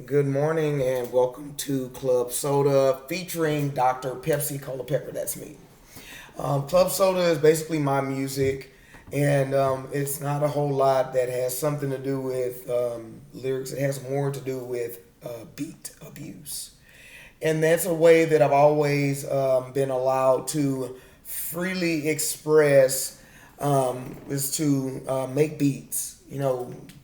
Good morning and welcome to Club Soda featuring Dr.PC Cola Pepper. That's me. Club Soda is basically my music, and it's not a whole lot that has something to do with lyrics. It has more to do with beat abuse. And that's a way that I've always been allowed to freely express is to make beats,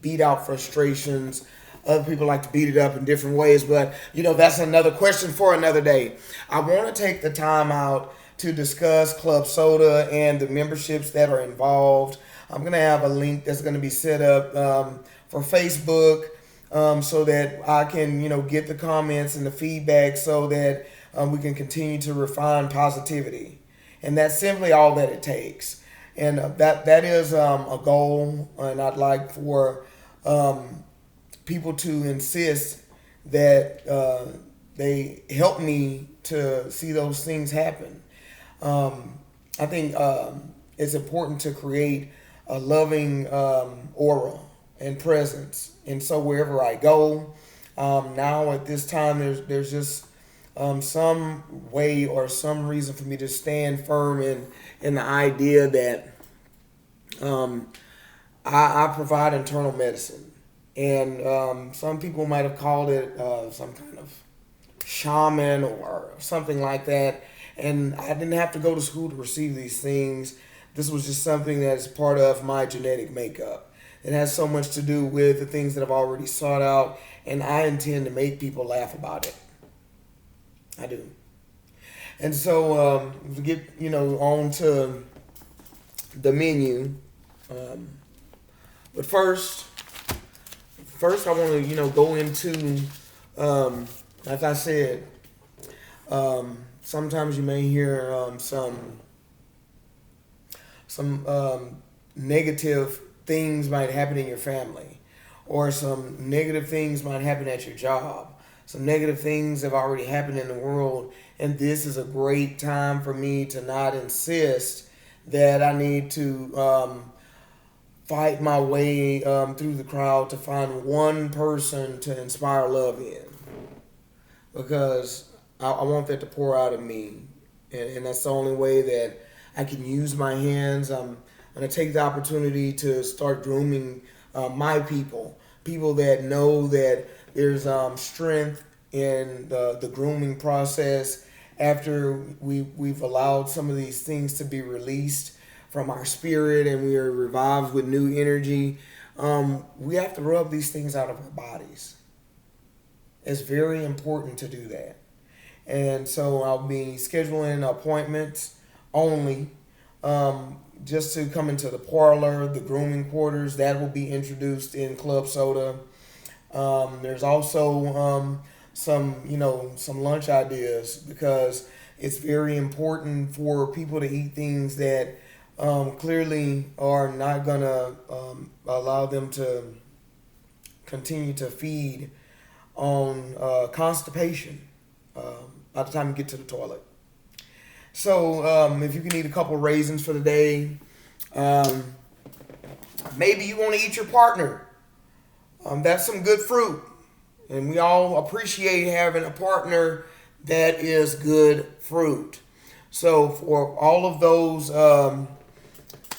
beat out frustrations. Other people like to beat it up in different ways, but that's another question for another day. I want to take the time out to discuss Club Soda and the memberships that are involved. I'm going to have a link that's going to be set up for Facebook so that I can, get the comments and the feedback so that we can continue to refine positivity. And that's simply all that it takes. And that is a goal, and I'd like for people to insist that they help me to see those things happen. I think it's important to create a loving aura and presence. And so wherever I go, now at this time, there's just some way or some reason for me to stand firm in the idea that I provide internal medicine. And some people might have called it some kind of shaman or something like that. And I didn't have to go to school to receive these things. This was just something that is part of my genetic makeup. It has so much to do with the things that I've already sought out, and I intend to make people laugh about it. I do. And so we get, on to the menu. But first I want to, go into, like I said, sometimes you may hear some negative things might happen in your family, or some negative things might happen at your job. Some negative things have already happened in the world, and this is a great time for me to not insist that I need to fight my way through the crowd to find one person to inspire love in, because I want that to pour out of me, and that's the only way that I can use my hands. I'm going to take the opportunity to start grooming my people that know that there's strength in the grooming process after we've allowed some of these things to be released from our spirit and we are revived with new energy. We have to rub these things out of our bodies. It's very important to do that. And so I'll be scheduling appointments only, just to come into the parlor, the grooming quarters. That will be introduced in Club Soda. There's also some lunch ideas, because it's very important for people to eat things that clearly are not going to allow them to continue to feed on constipation by the time you get to the toilet. So if you can eat a couple raisins for the day, maybe you want to eat your partner. That's some good fruit. And we all appreciate having a partner that is good fruit. So for all of those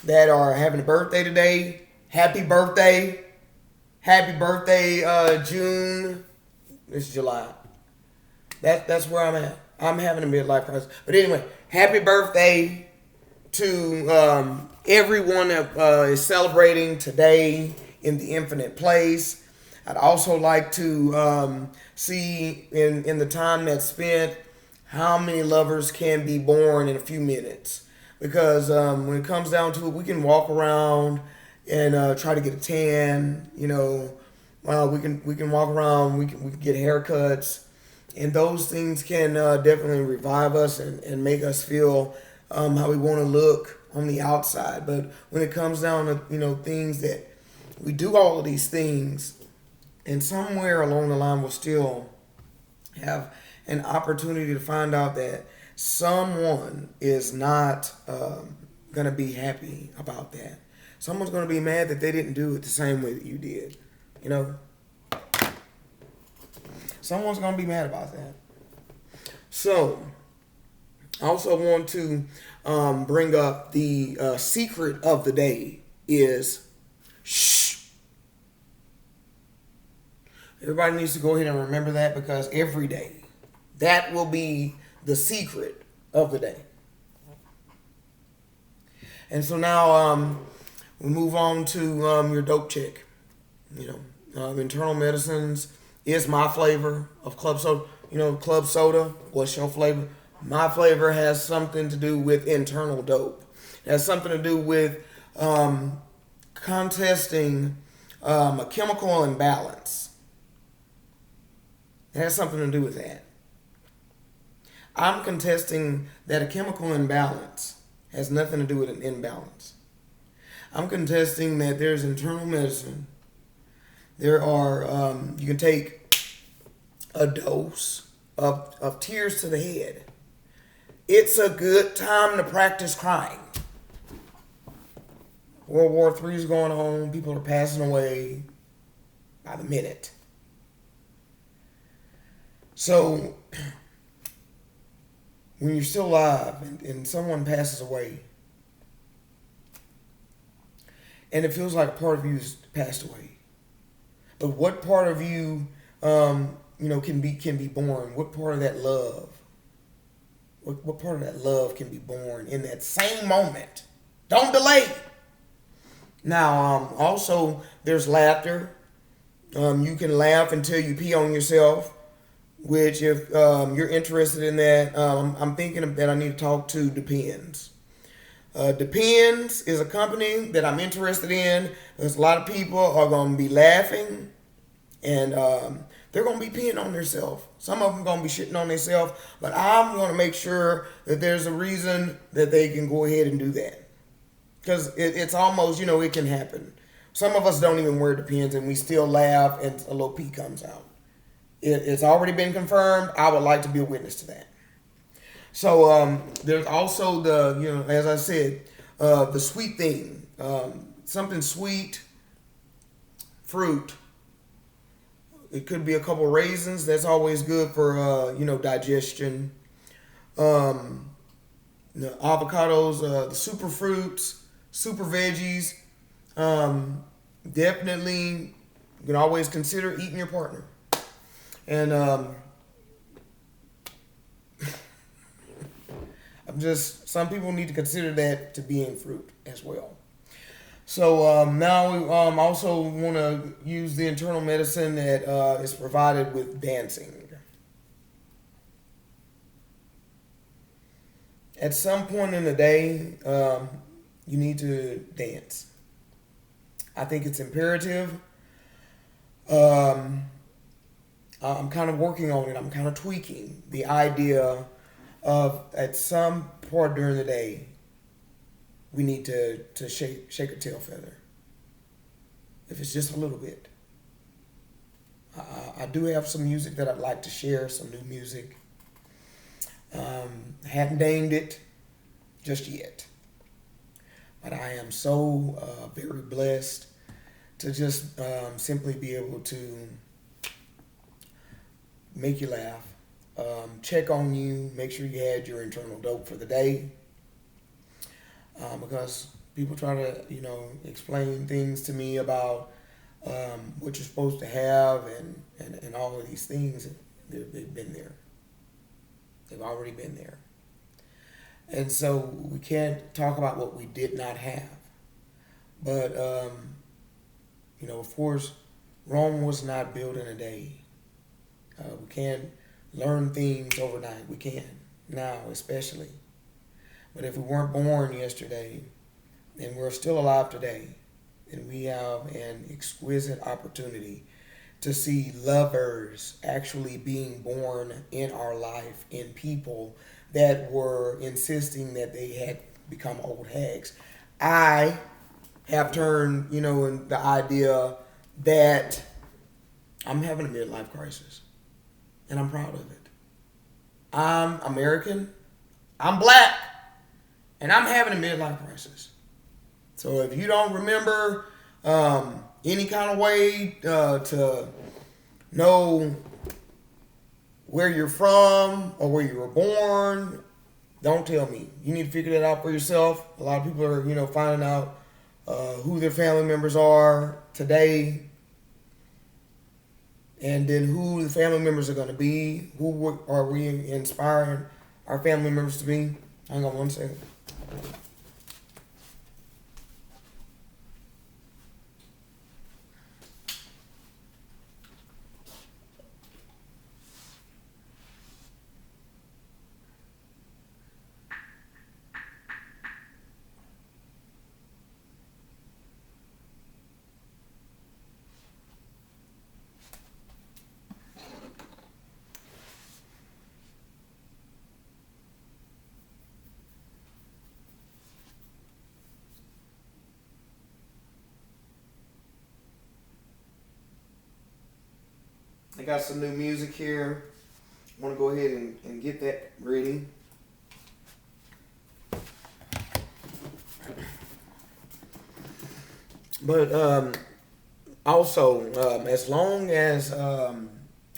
that are having a birthday today, happy birthday. Happy birthday, June. It's July. That's where I'm at. I'm having a midlife crisis. But anyway, happy birthday to everyone that is celebrating today in the infinite place. I'd also like to see in the time that's spent how many lovers can be born in a few minutes. Because when it comes down to it, we can walk around and try to get a tan. We can walk around. We can get haircuts, and those things can definitely revive us and make us feel how we want to look on the outside. But when it comes down to things that we do all of these things, and somewhere along the line we'll still have an opportunity to find out that someone is not going to be happy about that. Someone's going to be mad that they didn't do it the same way that you did. Someone's going to be mad about that. So, I also want to bring up the secret of the day is shh. Everybody needs to go ahead and remember that, because every day, that will be the secret of the day. And so now we move on to your dope check. Internal medicines is my flavor of club soda. Club soda, what's your flavor? My flavor has something to do with internal dope. It has something to do with contesting a chemical imbalance. It has something to do with that. I'm contesting that a chemical imbalance has nothing to do with an imbalance. I'm contesting that there's internal medicine. There are, you can take a dose of tears to the head. It's a good time to practice crying. World War III is going on. People are passing away by the minute. So, when you're still alive and someone passes away, and it feels like a part of you has passed away, but what part of you, can be born? What part of that love? What part of that love can be born in that same moment? Don't delay. Now, also, there's laughter. You can laugh until you pee on yourself, which if you're interested in that, I'm thinking that I need to talk to Depends. Depends is a company that I'm interested in. There's a lot of people are going to be laughing, and they're going to be peeing on themselves. Some of them going to be shitting on themselves, but I'm going to make sure that there's a reason that they can go ahead and do that. Because it's almost, it can happen. Some of us don't even wear Depends, and we still laugh, and a little pee comes out. It's already been confirmed. I would like to be a witness to that. So there's also the, as I said, the sweet thing. Something sweet, fruit. It could be a couple raisins. That's always good for, digestion. The avocados, the super fruits, super veggies. Definitely, you can always consider eating your partner. And some people need to consider that to be in fruit as well. So now we also want to use the internal medicine that is provided with dancing. At some point in the day, you need to dance. I think it's imperative. I'm kind of working on it. I'm kind of tweaking the idea of at some part during the day, we need to shake a tail feather. If it's just a little bit. I do have some music that I'd like to share, some new music. Haven't named it just yet. But I am so very blessed to just simply be able to make you laugh, check on you, make sure you had your internal dope for the day. Because people try to, explain things to me about what you're supposed to have and all of these things. They've been there. They've already been there. And so we can't talk about what we did not have. But, of course, Rome was not built in a day. We can't learn things overnight. We can now, especially. But if we weren't born yesterday, and we're still alive today, then we have an exquisite opportunity to see lovers actually being born in our life in people that were insisting that they had become old hags. I have turned, in the idea that I'm having a midlife crisis. And I'm proud of it. I'm American. I'm black. And I'm having a midlife crisis. So if you don't remember any kind of way to know where you're from or where you were born, don't tell me. You need to figure that out for yourself. A lot of people are, finding out who their family members are today, and then who the family members are going to be. Who are we inspiring our family members to be? Hang on one second. I got some new music here. I want to go ahead and get that ready. But also, as long as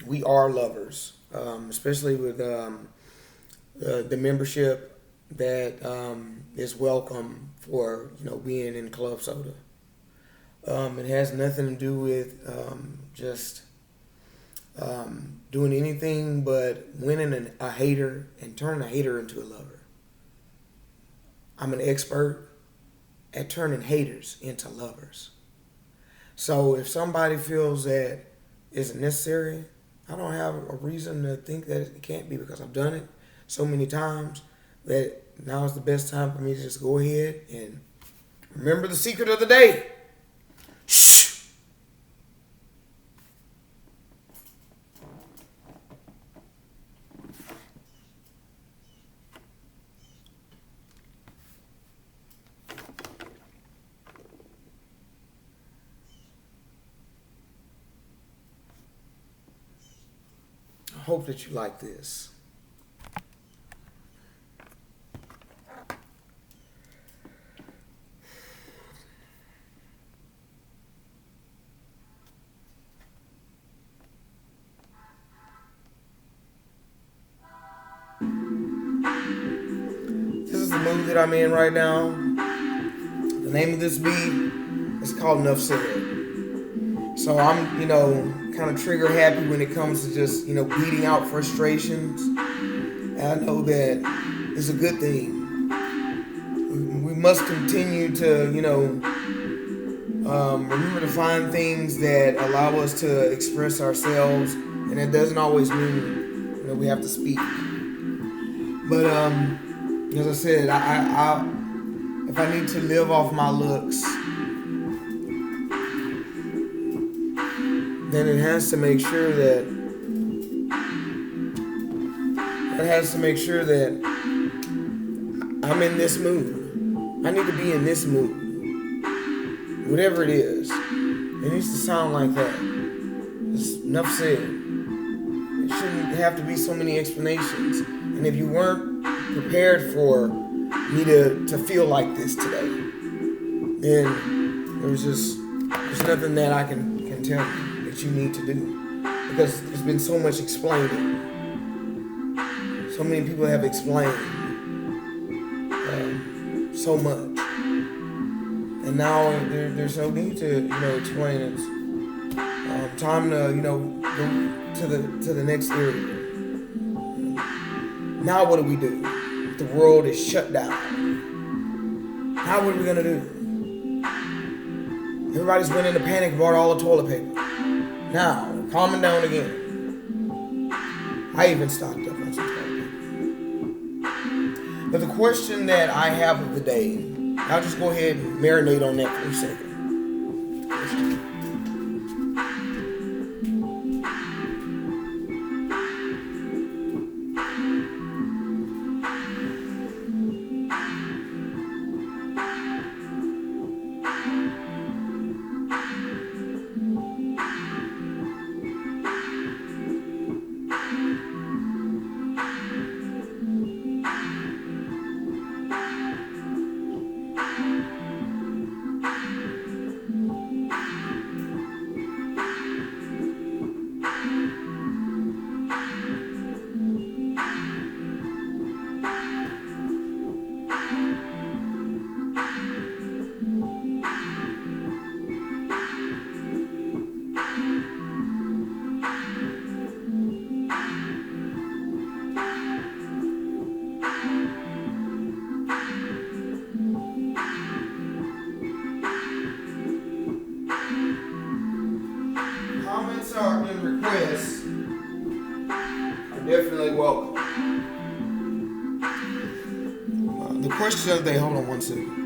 we are lovers, especially with the membership that is welcome for being in Club Soda, it has nothing to do with just doing anything but winning a hater and turning a hater into a lover. I'm an expert at turning haters into lovers. So if somebody feels that isn't necessary, I don't have a reason to think that it can't be, because I've done it so many times that now is the best time for me to just go ahead and remember the secret of the day. Shh. I hope that you like this. This is the mood that I'm in right now. The name of this beat is called NUFSED. So I'm, kind of trigger happy when it comes to just, beating out frustrations. And I know that it's a good thing. We must continue to, remember to find things that allow us to express ourselves. And it doesn't always mean, we have to speak. But as I said, I if I need to live off my looks, then it has to make sure that I'm in this mood. I need to be in this mood. Whatever it is, it needs to sound like that. It's enough said. It shouldn't have to be so many explanations. And if you weren't prepared for me to feel like this today, then there's nothing that I can tell you that you need to do, because there's been so much explaining. So many people have explained so much, and now there's no need to explain it. Time to go to the next area. Now what do? The world is shut down. Now what are we gonna do? Everybody's went into panic and bought all the toilet paper. Now, calming down again. I even stocked up on some toilet paper. But the question that I have of the day, I'll just go ahead and marinate on that for a second. requests are definitely welcome. The question of the day, hold on one second.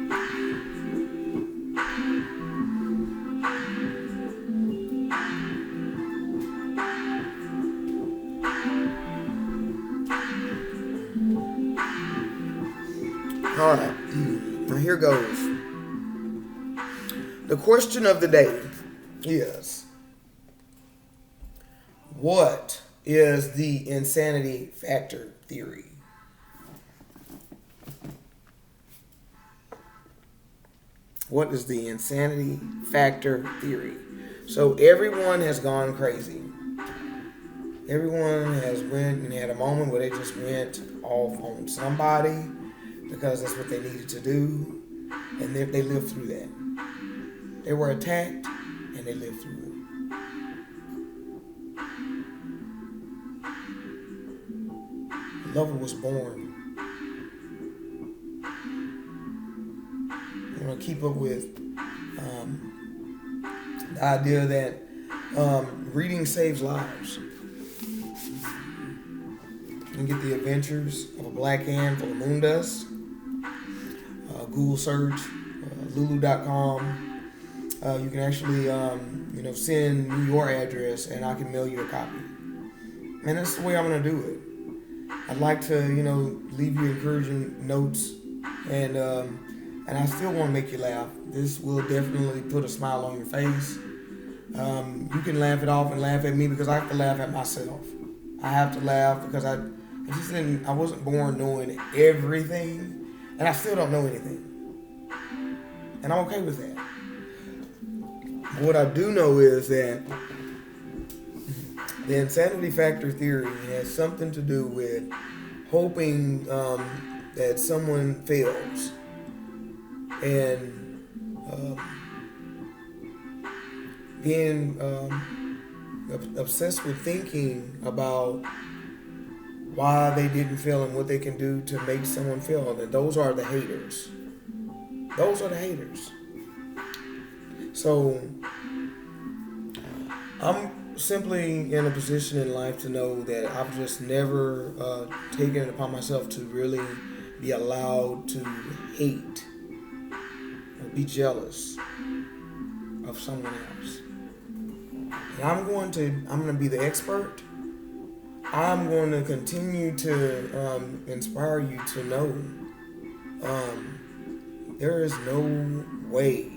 All right, now here goes. The question of the day is, what is the insanity factor theory? What is the insanity factor theory? So everyone has gone crazy. Everyone has went and had a moment where they just went off on somebody because that's what they needed to do, and they lived through that. They were attacked, and they lived through it. The lover was born. You want to keep up with the idea that reading saves lives. You can get The Adventures of a Black Hand Full of Moon Dust. Google search, lulu.com. You can actually, send me your address and I can mail you a copy. And that's the way I'm going to do it. I'd like to, leave you encouraging notes, and I still want to make you laugh. This will definitely put a smile on your face. You can laugh it off and laugh at me because I have to laugh at myself. I have to laugh because I wasn't born knowing everything. And I still don't know anything. And I'm okay with that. What I do know is that the insanity factor theory has something to do with hoping that someone fails. And being obsessed with thinking about why they didn't fail and what they can do to make someone fail. And those are the haters. Those are the haters. So I'm simply in a position in life to know that I've just never taken it upon myself to really be allowed to hate or be jealous of someone else. And I'm going to be the expert. I'm going to continue to inspire you to know there is no way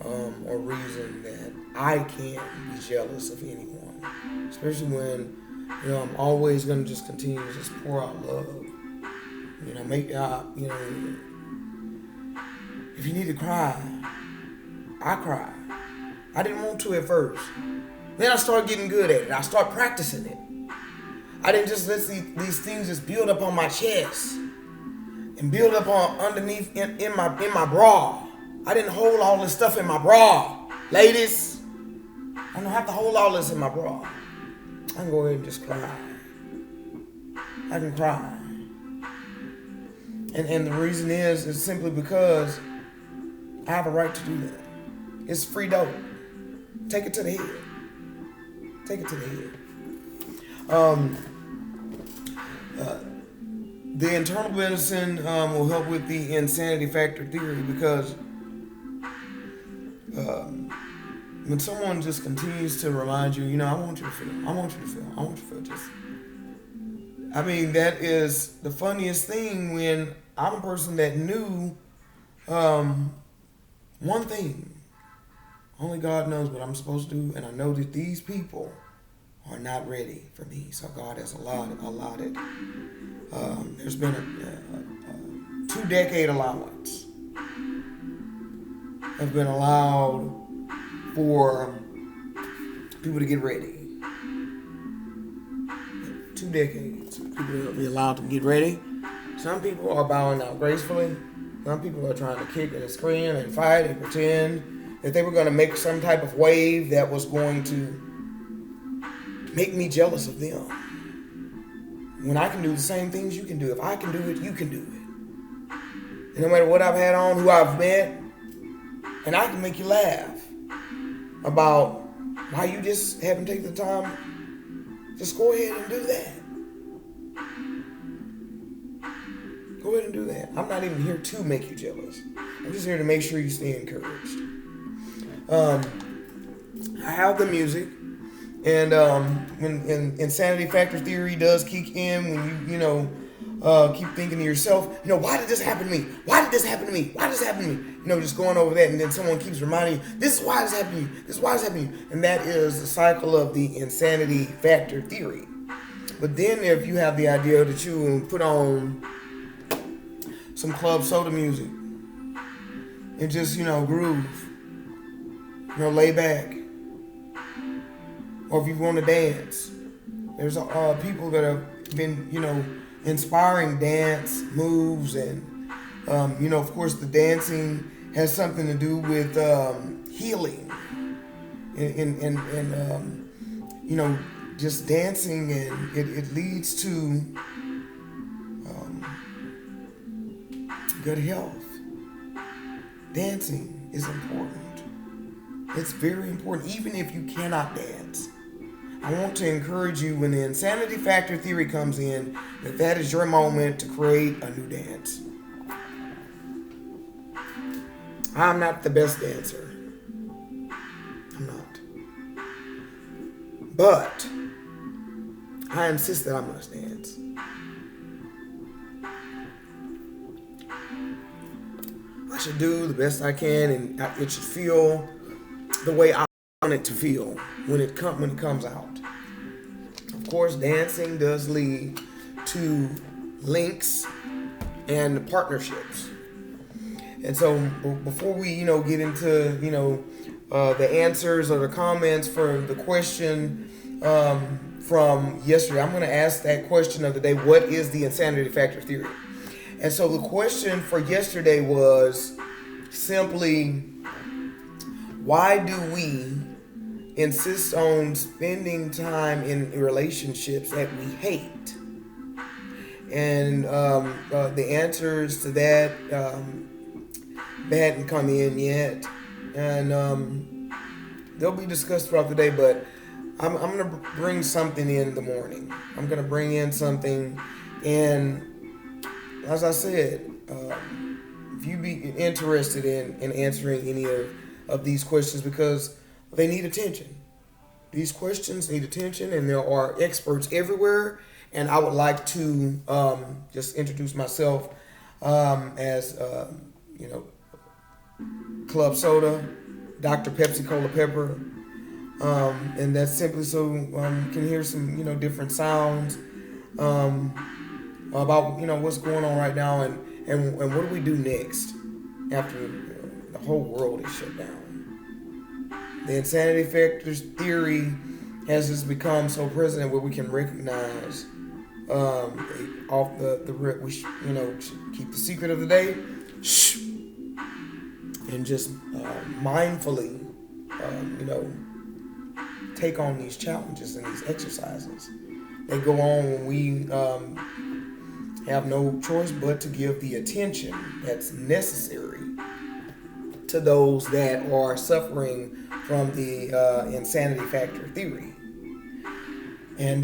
or reason that I can't be jealous of anyone, especially when I'm always going to just continue to just pour out love. If you need to cry, I cry. I didn't want to at first. Then I started getting good at it. I started practicing it. I didn't just let these things just build up on my chest and build up on underneath in my bra. I didn't hold all this stuff in my bra. Ladies, I don't have to hold all this in my bra. I can go ahead and just cry. I can cry. And the reason is simply because I have a right to do that. It's free dope. Take it to the head. Take it to the head. The internal medicine will help with the insanity factor theory because when someone just continues to remind you, I want you to feel, that is the funniest thing when I'm a person that knew one thing. Only God knows what I'm supposed to do, and I know that these people are not ready for me. So God has allowed it. There's been a 2-decade allowance. Has been allowed for people to get ready. 2 decades. People will be allowed to get ready. Some people are bowing out gracefully. Some people are trying to kick and scream and fight and pretend that they were going to make some type of wave that was going to make me jealous of them. When I can do the same things you can do. If I can do it, you can do it. And no matter what I've had on, who I've met, and I can make you laugh about Why you just haven't taken the time? Just go ahead and do that. Go ahead and do that. I'm not even here to make you jealous. I'm just here to make sure you stay encouraged. I have the music, and when insanity factor theory does kick in, when you keep thinking to yourself, why did this happen to me? Why did this happen to me? Why did this happen to me? Just going over that, and then someone keeps reminding you, this is why this happened to you. This is why this happened to you. And that is the cycle of the insanity factor theory. But then if you have the idea that you put on some club soda music and just, groove, lay back, or if you want to dance, there's people that have been, inspiring dance moves, and of course the dancing has something to do with healing, and just dancing, and it leads to good health. Dancing is important. It's very important, even if you cannot dance. I want to encourage you, when the insanity factor theory comes in, that is your moment to create a new dance. I'm not the best dancer. I'm not. But I insist that I must dance. I should do the best I can, and it should feel the way I want it to feel when it comes out. Of course, dancing does lead to links and partnerships. And so before we, get into, the answers or the comments for the question from yesterday, I'm going to ask that question of the day: what is the insanity factor theory? And so the question for yesterday was simply, why do we insist on spending time in relationships that we hate? And the answers to that hadn't come in yet, and they'll be discussed throughout the day. But I'm going to bring something in the morning. I'm going to bring in something, and as I said, if you be interested in answering any of these questions, because they need attention. These questions need attention, and there are experts everywhere. And I would like to just introduce myself as Club Soda, Dr.PC Cola Pepper, and that's simply so you can hear some different sounds about what's going on right now, and what do we do next after the whole world is shut down. The insanity factors theory has just become so present where we can recognize off the rip. We should keep the secret of the day, and just mindfully take on these challenges and these exercises. They go on when we have no choice but to give the attention that's necessary to those that are suffering from the insanity factor theory. And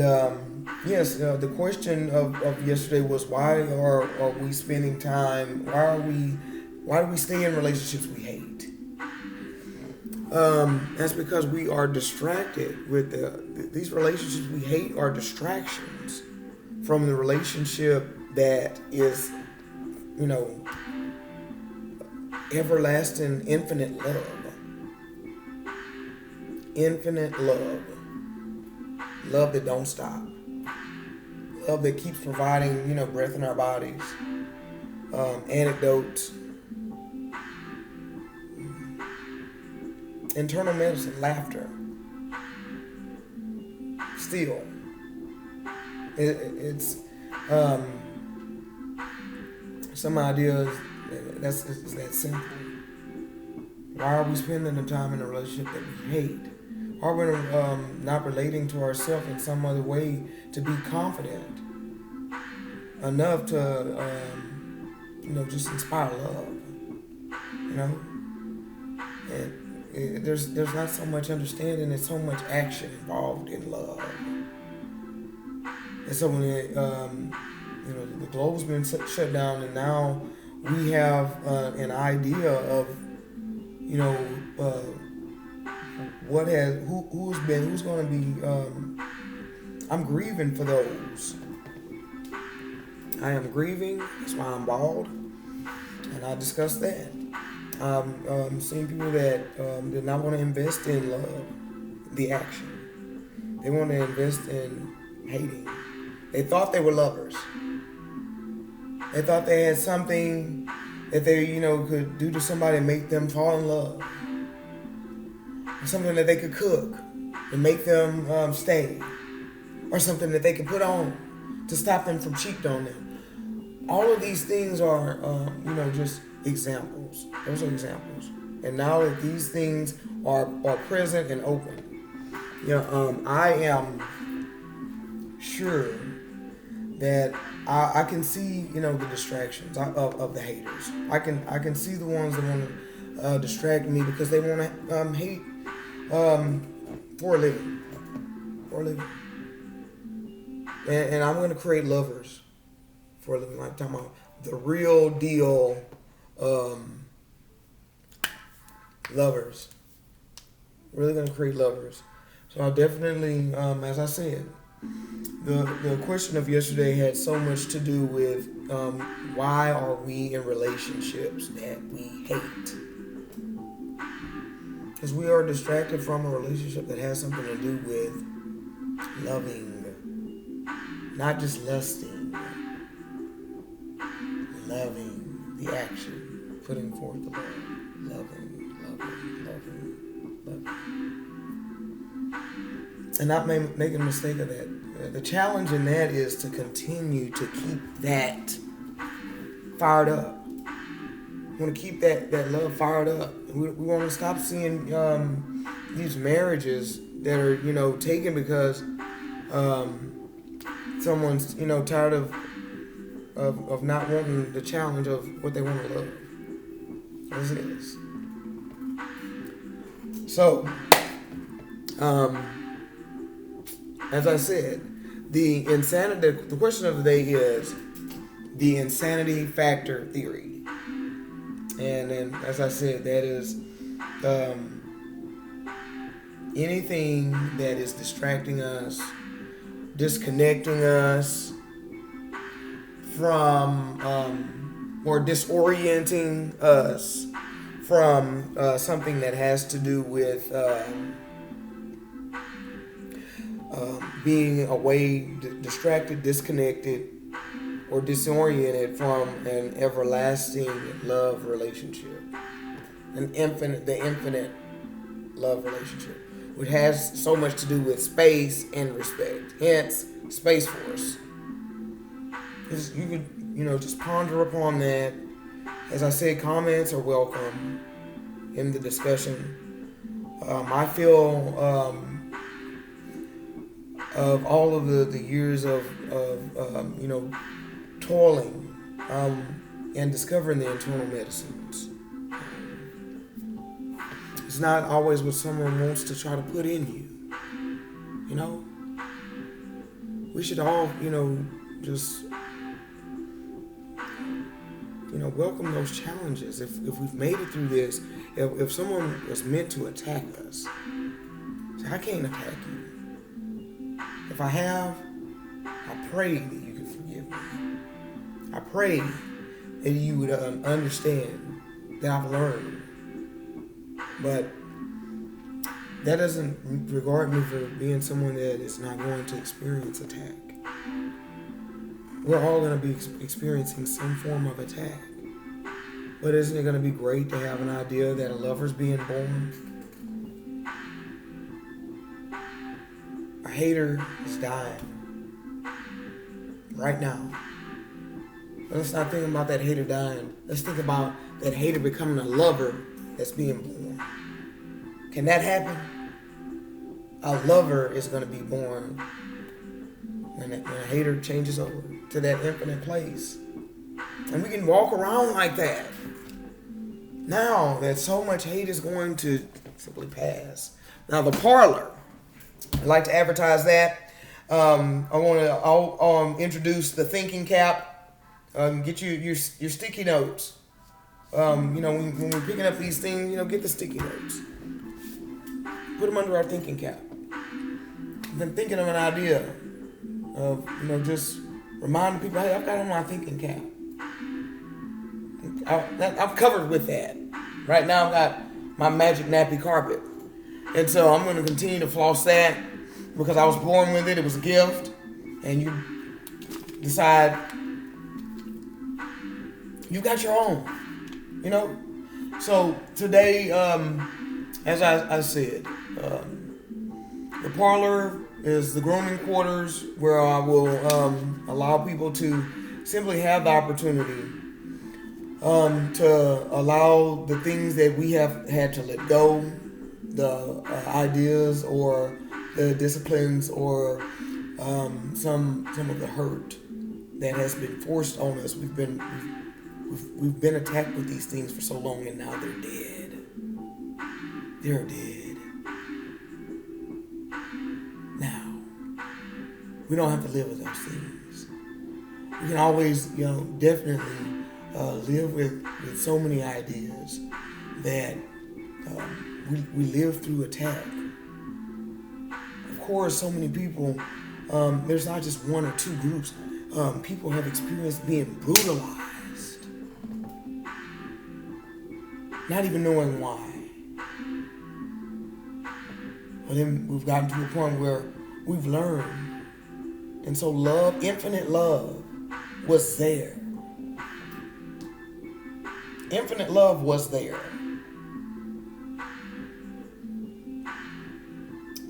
yes, the question of yesterday was, why are we spending time? Why do we stay in relationships we hate? That's because we are distracted with these relationships we hate are distractions from the relationship that is, everlasting, infinite love. Infinite love. Love that don't stop. Love that keeps providing, breath in our bodies. Anecdotes. Internal medicine, laughter. Still. It's some ideas that's that simple. Why are we spending the time in a relationship that we hate? Are we not relating to ourselves in some other way to be confident enough to, just inspire love? And there's not so much understanding. There's so much action involved in love. And so when the globe's been shut down, and now we have an idea of who's going to be. I'm grieving for those. I am grieving. That's why I'm bald, and I discussed that. Seeing people that did not want to invest in love, the action. They want to invest in hating. They thought they were lovers. They thought they had something that they, could do to somebody and make them fall in love. Something that they could cook and make them stay. Or something that they could put on to stop them from cheating on them. All of these things are, just examples. Those are examples. And now that these things are present and open, I am sure that I can see, the distractions of the haters. I can see the ones that want to distract me because they want to hate for a living. For a living. And I'm going to create lovers for a living. Like talking about the real deal lovers. Really going to create lovers. So I definitely, as I said, the question of yesterday had so much to do with why are we in relationships that we hate? Because we are distracted from a relationship that has something to do with loving, not just lusting, loving, the action, putting forth the love, loving. And not making a mistake of that. The challenge in that is to continue to keep that fired up. We want to keep that love fired up. We want to stop seeing these marriages that are taken because someone's tired of not wanting the challenge of what they want to love. As it is. So, as I said, the question of the day is the insanity factor theory. And then, as I said, that is anything that is distracting us, disconnecting us from, or disorienting us from something that has to do with being away, distracted, disconnected, or disoriented from an everlasting love relationship, the infinite love relationship, which has so much to do with space and respect. Hence, Space Force. You could, just ponder upon that. As I said, comments are welcome in the discussion. I feel of all of the years of toiling and discovering the internal medicines. It's not always what someone wants to try to put in you. We should all, just welcome those challenges. If we've made it through this, if someone was meant to attack us, I can't attack you. If I have, I pray that you can forgive me. I pray that you would understand that I've learned. But that doesn't regard me for being someone that is not going to experience attack. We're all going to be experiencing some form of attack. But isn't it going to be great to have an idea that a lover's being born? A hater is dying right now. But let's not think about that hater dying. Let's think about that hater becoming a lover that's being born. Can that happen? A lover is going to be born when a hater changes over to that infinite place. And we can walk around like that. Now that so much hate is going to Simply pass. Now the parlor, I'd like to advertise that. I'll introduce the thinking cap. Get your sticky notes. When we're picking up these things, get the sticky notes. Put them under our thinking cap. Then thinking of an idea of, just reminding people, hey, I've got on my thinking cap. I'm covered with that. Right now I've got my magic nappy carpet. And so I'm going to continue to floss that because I was born with it. It was a gift. And you decide you got your own. So today, as I said, the parlor is the grooming quarters where I will allow people to simply have the opportunity to allow the things that we have had to let go, the ideas or the disciplines or some of the hurt that has been forced on us. We've been attacked with these things for so long, and now they're dead. They're dead. Now, we don't have to live with those things. We can always, definitely live with so many ideas that we live through attack. Of course, so many people, there's not just one or two groups. People have experienced being brutalized, not even knowing why. But then we've gotten to a point where we've learned. And so love, infinite love, was there. Infinite love was there.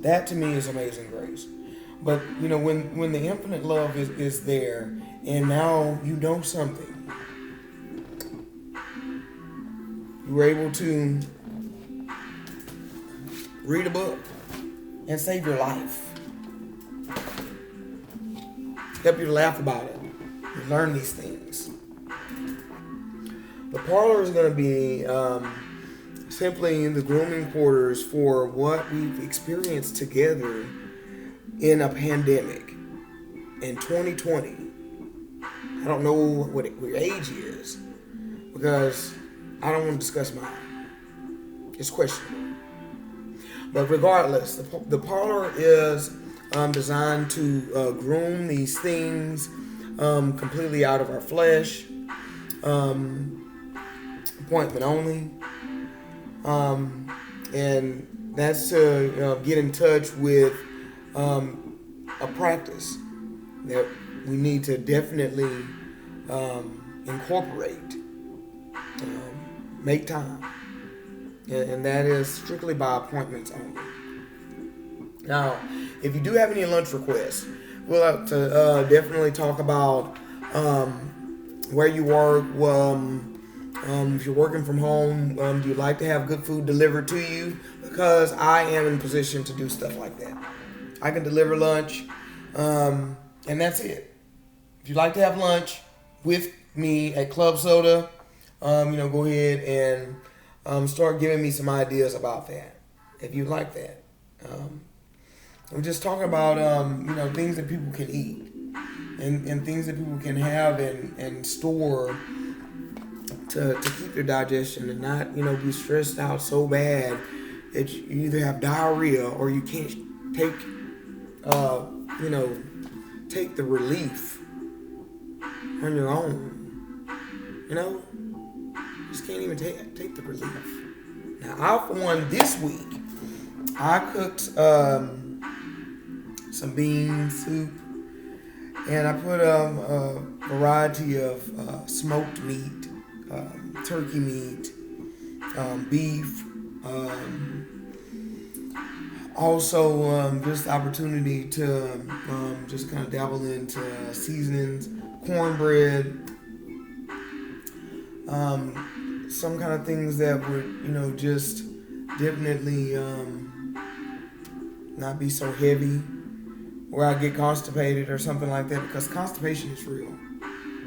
That to me is amazing grace. But when the infinite love is there, and now you know something, you were able to read a book and save your life. Help you to laugh about it. You learn these things. The parlor is going to be simply the grooming quarters for what we've experienced together in a pandemic in 2020. I don't know what your age is because I don't want to discuss mine. It's questionable. But regardless, the parlor is designed to groom these things completely out of our flesh. Appointment only. And that's to get in touch with a practice that we need to definitely incorporate, make time. And that is strictly by appointments only. Now, if you do have any lunch requests, we'll have to definitely talk about where you work. If you're working from home, do you like to have good food delivered to you? Because I am in position to do stuff like that. I can deliver lunch, and that's it. If you like to have lunch with me at Club Soda, go ahead and start giving me some ideas about that, if you like that. We're just talking about, things that people can eat and things that people can have and store to keep their digestion and not, be stressed out so bad that you either have diarrhea or you can't take the relief on your own. Just can't even take the relief. Now, I, for one, this week, I cooked some bean soup, and I put a variety of smoked meat, turkey meat, beef, also just the opportunity to just kind of dabble into seasonings, cornbread, some kind of things that would, just definitely not be so heavy where I get constipated or something like that, because constipation is real.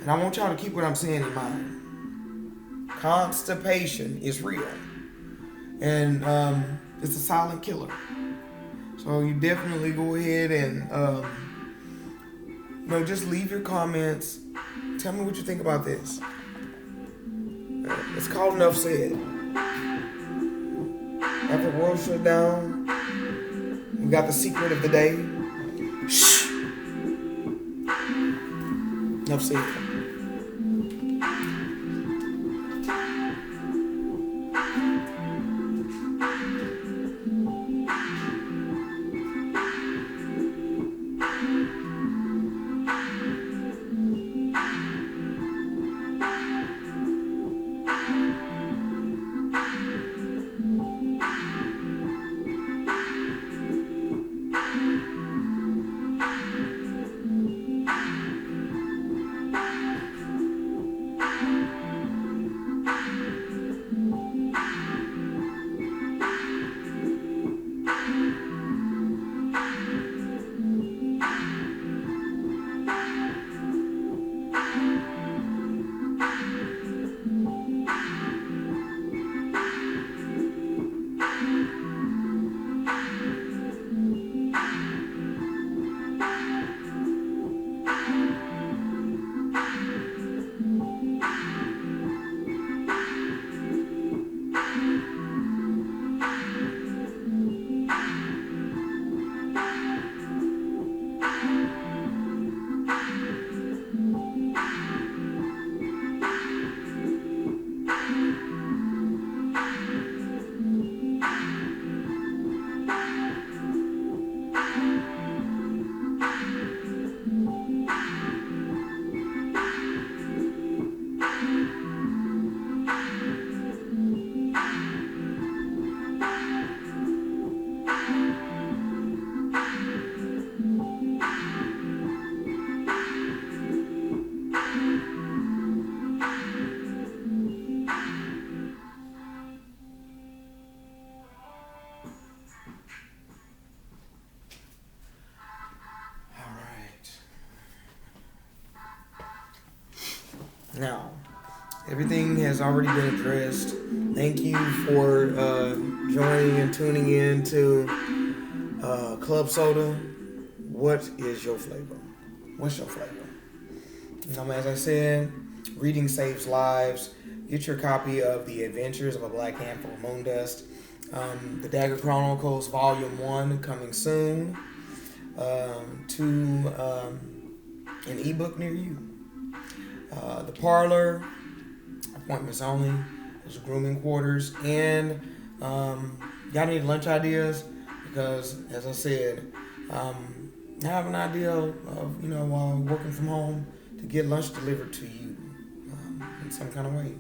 And I want y'all to keep what I'm saying in mind. Constipation is real. And It's a silent killer. So you definitely go ahead and just leave your comments. Tell me what you think about this. It's called NUFSED. After the world shut down, we got the secret of the day. Shh. NUFSED. Now, everything has already been addressed. Thank you for joining and tuning in to Club Soda. What is your flavor? What's your flavor? As I said, reading saves lives. Get your copy of The Adventures of a Black Handful of Moon Dust. The Dagger Chronicles Volume 1 coming soon to an ebook near you. The parlor, appointments only, there's grooming quarters, and got any lunch ideas? Because, as I said, I have an idea of while working from home to get lunch delivered to you in some kind of way.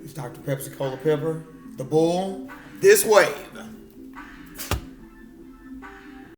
It's Dr. Pepsi Cola Pepper, the Bull, this wave.